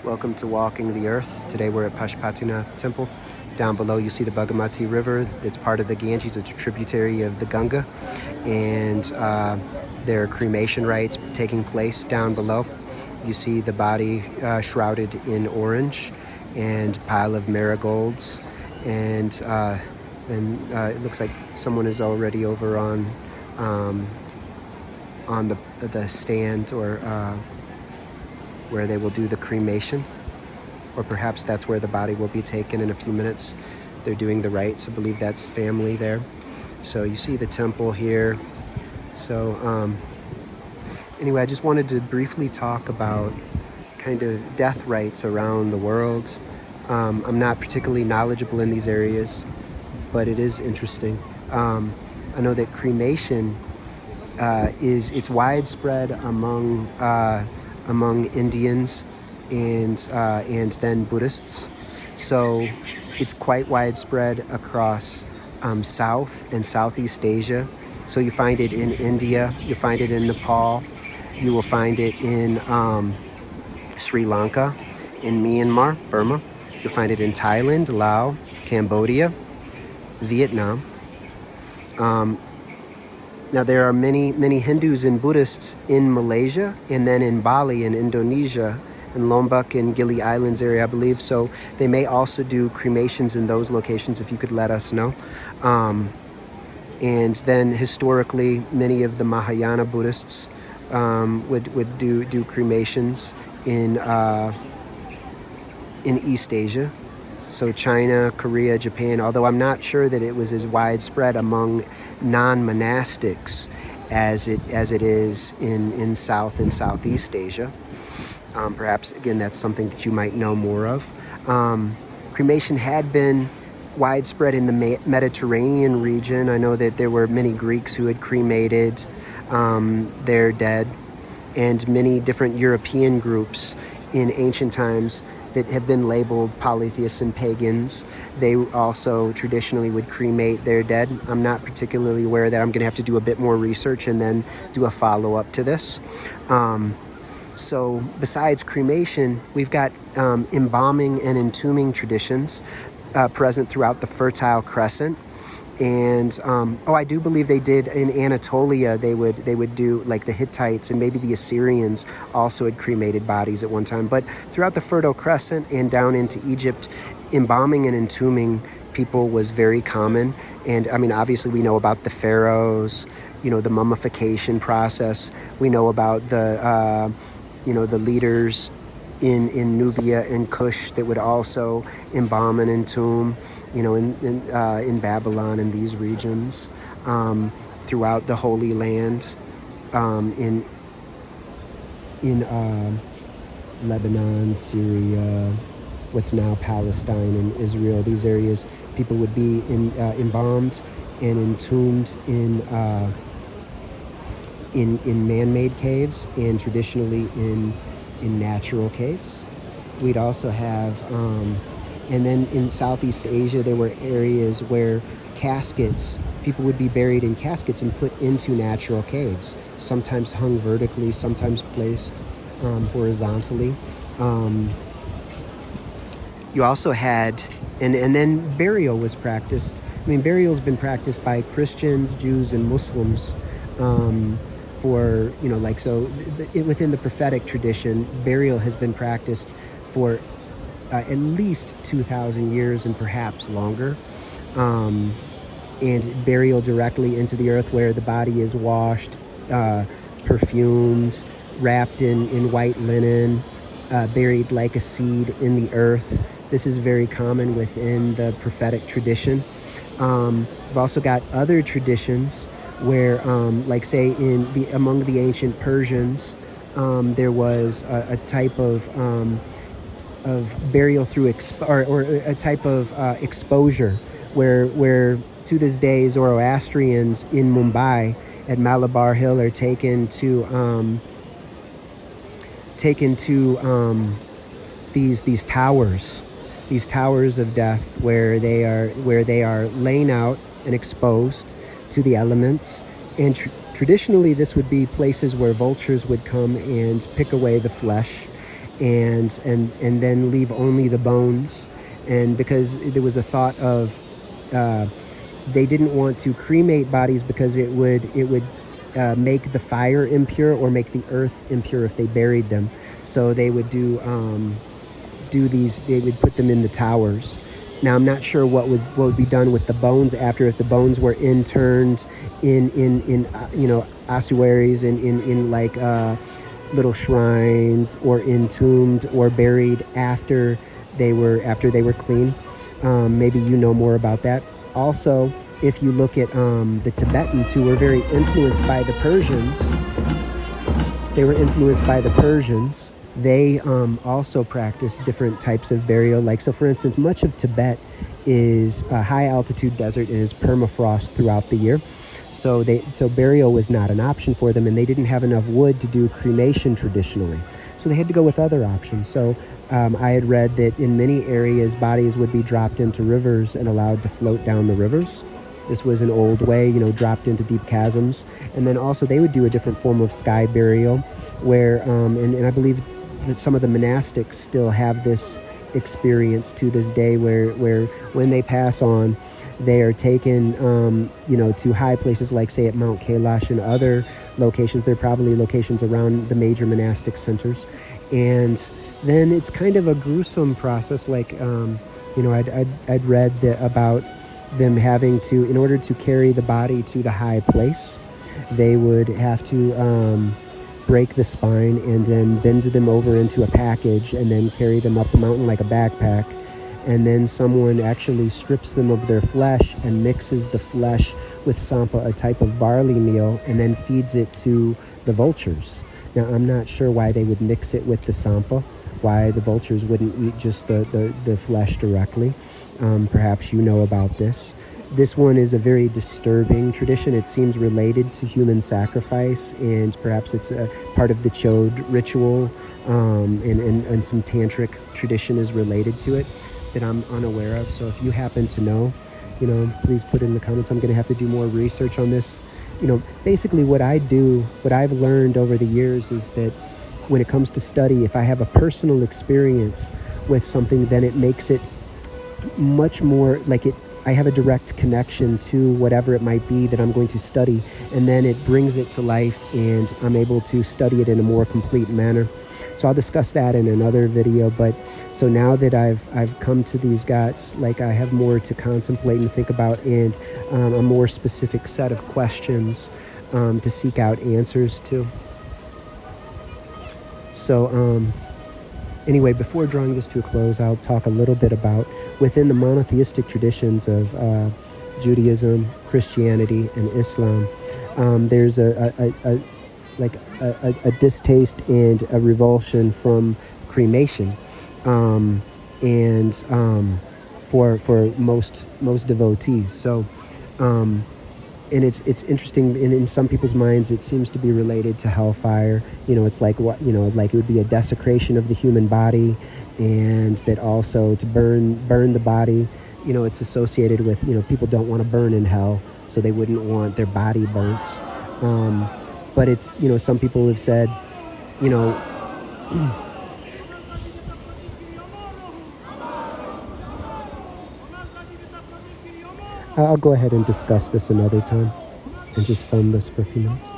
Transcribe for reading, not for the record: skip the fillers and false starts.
Welcome to Walking the Earth. Today we're at Pashtupatinath Temple. Down below you see the Bagamati River. It's part of the Ganges. It's a tributary of the Ganga. And there are cremation rites taking place down below. You see the body shrouded in orange and a pile of marigolds. And then it looks like someone is already over on the stand or where they will do the cremation, or perhaps that's where the body will be taken in a few minutes. They're doing the rites. I believe that's family there. So you see the temple here. So anyway, I just wanted to briefly talk about kind of death rites around the world. I'm not particularly knowledgeable in these areas, but it is interesting. I know that cremation it's widespread among Indians and then Buddhists. So it's quite widespread across South and Southeast Asia. So you find it in India, you find it in Nepal, you will find it in Sri Lanka, in Myanmar, Burma. You'll find it in Thailand, Laos, Cambodia, Vietnam. Now there are many Hindus and Buddhists in Malaysia, and then in Bali in Indonesia, in Lombok and Gili Islands area, I believe. So they may also do cremations in those locations, if you could let us know. And then historically, many of the Mahayana Buddhists would do cremations in East Asia. So China, Korea, Japan, although I'm not sure that it was as widespread among non-monastics as it is in South and Southeast Asia. Perhaps, again, that's something that you might know more of. Cremation had been widespread in the Mediterranean region. I know that there were many Greeks who had cremated their dead, and many different European groups in ancient times that have been labeled polytheists and pagans. They also traditionally would cremate their dead. I'm not particularly aware of that. I'm going to have to do a bit more research and then do a follow-up to this. So besides cremation, we've got embalming and entombing traditions present throughout the Fertile Crescent. And I do believe they did in Anatolia. They would do, like, the Hittites and maybe the Assyrians also had cremated bodies at one time. But throughout the Fertile Crescent and down into Egypt, embalming and entombing people was very common. And I mean, obviously we know about the pharaohs, the mummification process. We know about the leaders in Nubia and Kush that would also embalm and entomb, in Babylon and these regions, throughout the Holy Land, in Lebanon, Syria, what's now Palestine and Israel. These areas, people would be embalmed and entombed in man-made caves, and traditionally in natural caves. We'd also have, and then in Southeast Asia, there were areas where people would be buried in caskets and put into natural caves, sometimes hung vertically, sometimes placed horizontally. You also had, and then burial was practiced. I mean, burial's been practiced by Christians, Jews, and Muslims for, within the prophetic tradition, burial has been practiced for at least 2,000 years and perhaps longer. And burial directly into the earth, where the body is washed, perfumed, wrapped in white linen, buried like a seed in the earth. This is very common within the prophetic tradition. We've also got other traditions where, like say among the ancient Persians, there was a type of burial through or a type of exposure, where to this day Zoroastrians in Mumbai at Malabar Hill are taken to these towers of death, where they are laying out and exposed to the elements. And traditionally this would be places where vultures would come and pick away the flesh and then leave only the bones. And because there was a thought of they didn't want to cremate bodies because it would make the fire impure or make the earth impure if they buried them. So they would do these. They would put them in the towers. Now I'm not sure what would be done with the bones after, if the bones were interned in ossuaries, in like little shrines, or entombed or buried after they were clean. Maybe you know more about that. Also, if you look at the Tibetans, who were very influenced by the Persians, they also practice different types of burial. Like, so for instance, much of Tibet is a high altitude desert and is permafrost throughout the year. So burial was not an option for them, and they didn't have enough wood to do cremation traditionally. So they had to go with other options. So I had read that in many areas, bodies would be dropped into rivers and allowed to float down the rivers. This was an old way, dropped into deep chasms. And then also they would do a different form of sky burial where, and I believe that some of the monastics still have this experience to this day, where when they pass on, they are taken, to high places, like say at Mount Kailash and other locations. There are probably locations around the major monastic centers. And then it's kind of a gruesome process. Like, I'd read about them having to, in order to carry the body to the high place, they would have to break the spine and then bend them over into a package and then carry them up the mountain like a backpack. And then someone actually strips them of their flesh and mixes the flesh with sampa, a type of barley meal, and then feeds it to the vultures. Now, I'm not sure why they would mix it with the sampa, why the vultures wouldn't eat just the flesh directly. Perhaps you know about this. This one is a very disturbing tradition. It seems related to human sacrifice, and perhaps it's a part of the Chode ritual, and some tantric tradition is related to it that I'm unaware of. So if you happen to know, please put it in the comments. I'm going to have to do more research on this. Basically what I've learned over the years is that when it comes to study, if I have a personal experience with something, then it makes it much more like I have a direct connection to whatever it might be that I'm going to study, and then it brings it to life, and I'm able to study it in a more complete manner. So I'll discuss that in another video. But so now that I've come to these ghats, like, I have more to contemplate and think about, and a more specific set of questions to seek out answers to. So anyway, before drawing this to a close, I'll talk a little bit about, within the monotheistic traditions of Judaism, Christianity, and Islam, there's a distaste and a revulsion from cremation, and for most devotees. So, and it's interesting. In some people's minds, it seems to be related to hellfire. It's like like it would be a desecration of the human body, and that also to burn the body. It's associated with, people don't want to burn in hell, so they wouldn't want their body burnt. But it's, some people have said, I'll go ahead and discuss this another time and just film this for a few minutes.